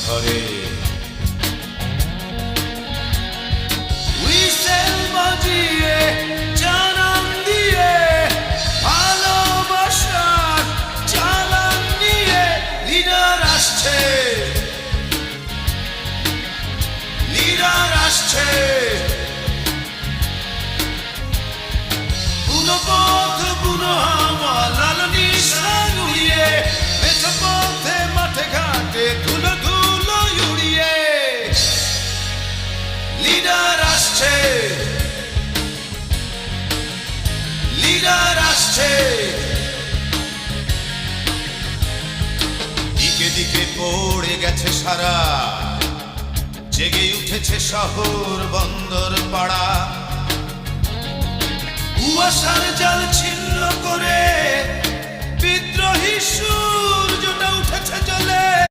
ঘরে হুইসেল বাজিয়ে জানান দিয়ে ভালোবাসার চালান নিয়ে লিডার আসছে, লিডার আসছে। বুনো পথ বুনো হাওয়া লাল নিশান উড়িয়ে মেঠো পথে মাঠে ঘাটে ধুলো ধুলো উড়িয়ে লিডার আসছে, লিডার আসছে। দিকে দিকে পড়ে গেছে সারা, জেগে উঠেছে শহর বন্দর পাড়া। কুয়াশার জাল ছিন্ন করে বিদ্রোহী সূর্যটা উঠেছে জ্বলে।